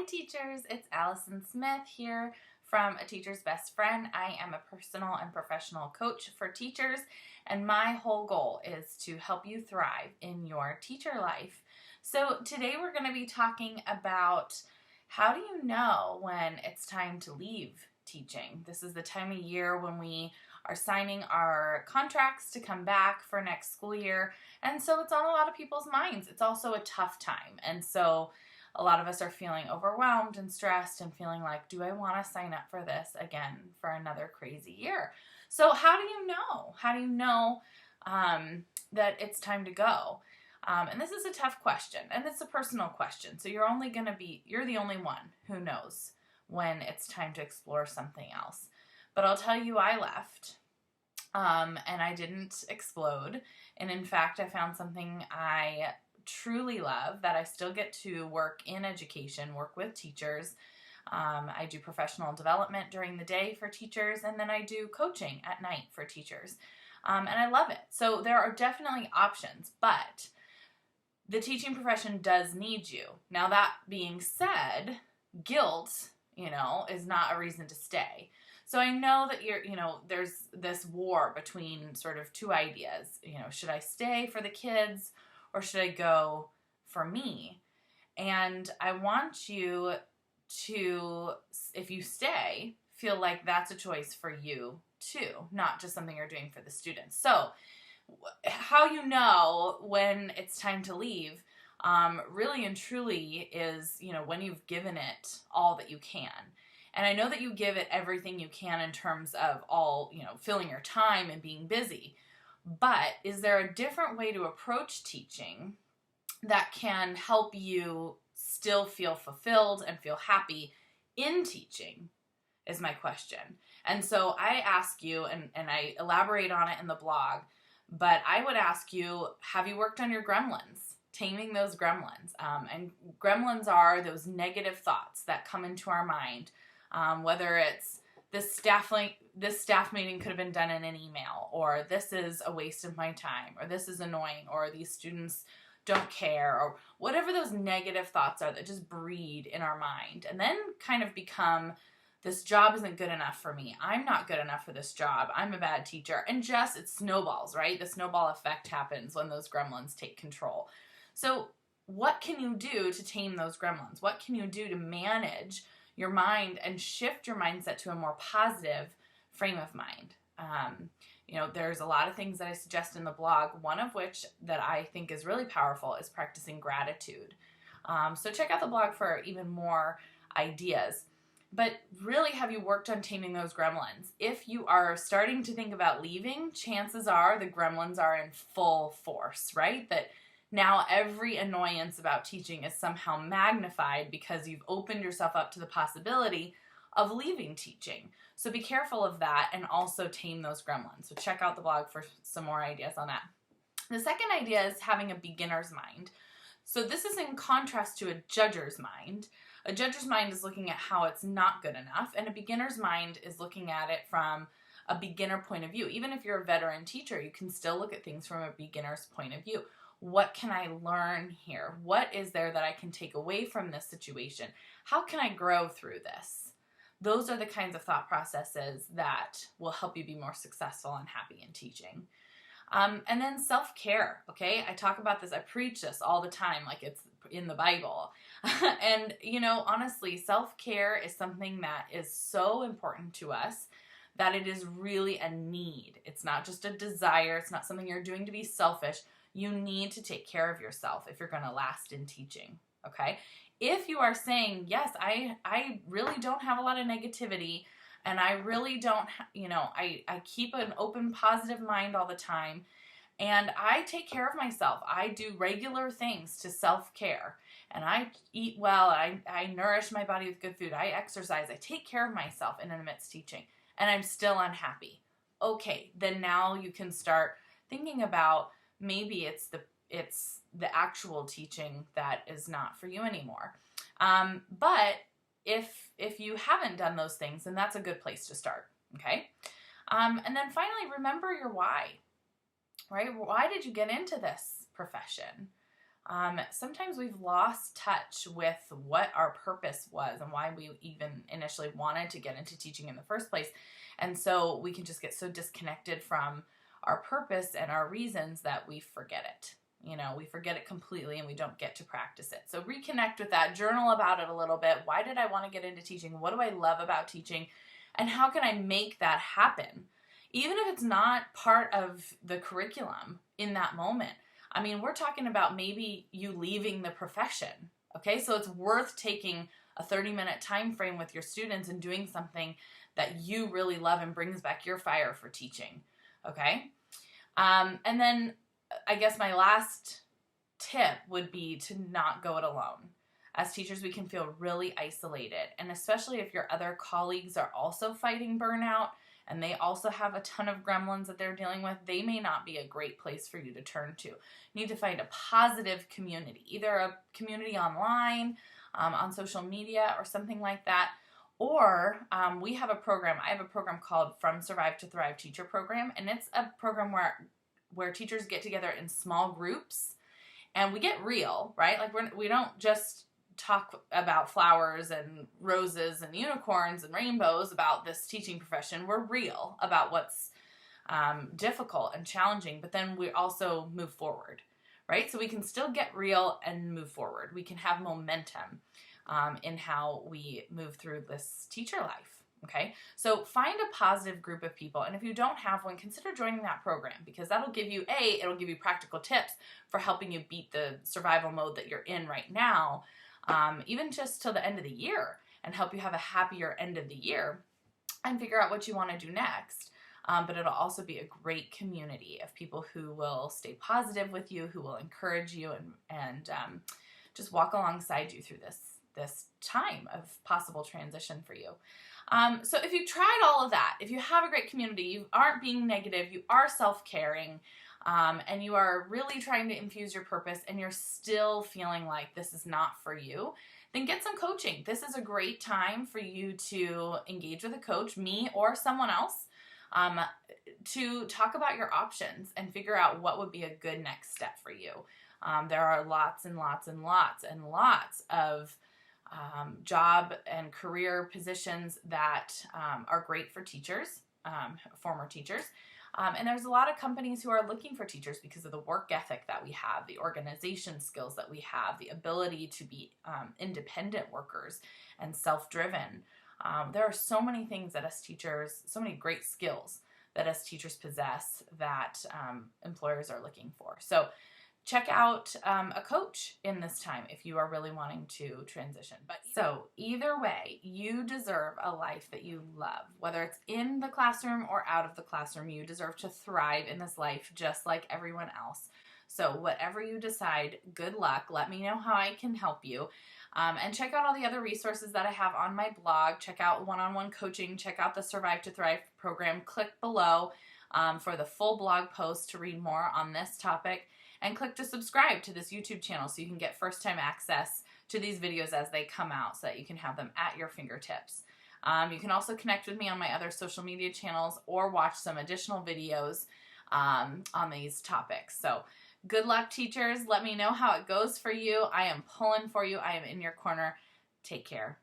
teachers, it's Allison Smith here from A Teacher's Best Friend. I am a personal and professional coach for teachers, and my whole goal is to help you thrive in your teacher life. So today we're going to be talking about how do you know when it's time to leave teaching. This is the time of year when we are signing our contracts to come back for next school year, and so it's on a lot of people's minds. It's also a tough time, and so a lot of us are feeling overwhelmed and stressed and feeling like, do I want to sign up for this again for another crazy year? So how do you know? How do you know that it's time to go? And this is a tough question, and it's a personal question. So you're the only one who knows when it's time to explore something else. But I'll tell you, I left, and I didn't explode. And in fact, I found something I truly love, that I still get to work in education, work with teachers. I do professional development during the day for teachers, and then I do coaching at night for teachers. And I love it. So there are definitely options, but the teaching profession does need you. Now, that being said, guilt, is not a reason to stay. So I know that there's this war between sort of two ideas. Should I stay for the kids or should I go for me? And I want you to, if you stay, feel like that's a choice for you too, not just something you're doing for the students. So how you know when it's time to leave, really and truly is, when you've given it all that you can. And I know that you give it everything you can in terms of all, filling your time and being busy. But is there a different way to approach teaching that can help you still feel fulfilled and feel happy in teaching, is my question. And so I ask you, and I elaborate on it in the blog, but I would ask you, have you worked on your gremlins? Taming those gremlins. And gremlins are those negative thoughts that come into our mind, whether it's this staff meeting could have been done in an email, or this is a waste of my time, or this is annoying, or these students don't care, or whatever those negative thoughts are that just breed in our mind and then kind of become, this job isn't good enough for me. I'm not good enough for this job. I'm a bad teacher. And it snowballs, right? The snowball effect happens when those gremlins take control. So what can you do to tame those gremlins? What can you do to manage your mind and shift your mindset to a more positive frame of mind? There's a lot of things that I suggest in the blog, one of which that I think is really powerful is practicing gratitude. So check out the blog for even more ideas. But really, have you worked on taming those gremlins? If you are starting to think about leaving, chances are the gremlins are in full force, right? That now every annoyance about teaching is somehow magnified because you've opened yourself up to the possibility of leaving teaching. So be careful of that and also tame those gremlins. So check out the blog for some more ideas on that. The second idea is having a beginner's mind. So this is in contrast to a judger's mind. A judger's mind is looking at how it's not good enough, and a beginner's mind is looking at it from a beginner point of view. Even if you're a veteran teacher, you can still look at things from a beginner's point of view. What can I learn here? What is there that I can take away from this situation? How can I grow through this? Those are the kinds of thought processes that will help you be more successful and happy in teaching. And then self-care, okay? I talk about this, I preach this all the time like it's in the Bible. And, honestly, self-care is something that is so important to us that it is really a need. It's not just a desire. It's not something you're doing to be selfish. You need to take care of yourself if you're going to last in teaching, okay? If you are saying, yes, I really don't have a lot of negativity, and I really don't, I keep an open, positive mind all the time, and I take care of myself. I do regular things to self-care, and I eat well, I nourish my body with good food, I exercise, I take care of myself in and amidst teaching, and I'm still unhappy. Okay, then now you can start thinking about maybe it's the actual teaching that is not for you anymore. But if you haven't done those things, then that's a good place to start, okay? And then finally, remember your why, right? Why did you get into this profession? sometimes we've lost touch with what our purpose was and why we even initially wanted to get into teaching in the first place. And so we can just get so disconnected from our purpose and our reasons that we forget it. We forget it completely and we don't get to practice it. So reconnect with that, journal about it a little bit. Why did I want to get into teaching? What do I love about teaching? And how can I make that happen? Even if it's not part of the curriculum in that moment. I mean, we're talking about maybe you leaving the profession, okay? So it's worth taking a 30-minute time frame with your students and doing something that you really love and brings back your fire for teaching, okay? And then I guess my last tip would be to not go it alone. As teachers, we can feel really isolated, and especially if your other colleagues are also fighting burnout and they also have a ton of gremlins that they're dealing with, they may not be a great place for you to turn to. You need to find a positive community, either a community online, on social media, or something like that. Or we have a program. I have a program called From Survive to Thrive Teacher Program, and it's a program where teachers get together in small groups and we get real, right? Like we don't just talk about flowers and roses and unicorns and rainbows about this teaching profession. We're real about what's difficult and challenging, but then we also move forward, right? So we can still get real and move forward. We can have momentum in how we move through this teacher life. Okay, so find a positive group of people, and if you don't have one, consider joining that program, because that'll give you it'll give you practical tips for helping you beat the survival mode that you're in right now, even just till the end of the year, and help you have a happier end of the year and figure out what you want to do next. But it'll also be a great community of people who will stay positive with you, who will encourage you and just walk alongside you through this time of possible transition for you. So if you tried all of that, if you have a great community, you aren't being negative, you are self-caring, and you are really trying to infuse your purpose, and you're still feeling like this is not for you, then get some coaching. This is a great time for you to engage with a coach, me or someone else, to talk about your options and figure out what would be a good next step for you. There are lots and lots and lots and lots of job and career positions that are great for teachers, former teachers. And there's a lot of companies who are looking for teachers because of the work ethic that we have, the organization skills that we have, the ability to be independent workers and self-driven. There are so many things that as teachers, so many great skills that as teachers possess that employers are looking for. So check out a coach in this time if you are really wanting to transition. But so either way, you deserve a life that you love. Whether it's in the classroom or out of the classroom, you deserve to thrive in this life just like everyone else. So whatever you decide, good luck. Let me know how I can help you. And check out all the other resources that I have on my blog. Check out one-on-one coaching. Check out the Survive to Thrive program. Click below for the full blog post to read more on this topic. And click to subscribe to this YouTube channel so you can get first-time access to these videos as they come out so that you can have them at your fingertips. You can also connect with me on my other social media channels or watch some additional videos on these topics. So good luck, teachers. Let me know how it goes for you. I am pulling for you. I am in your corner. Take care.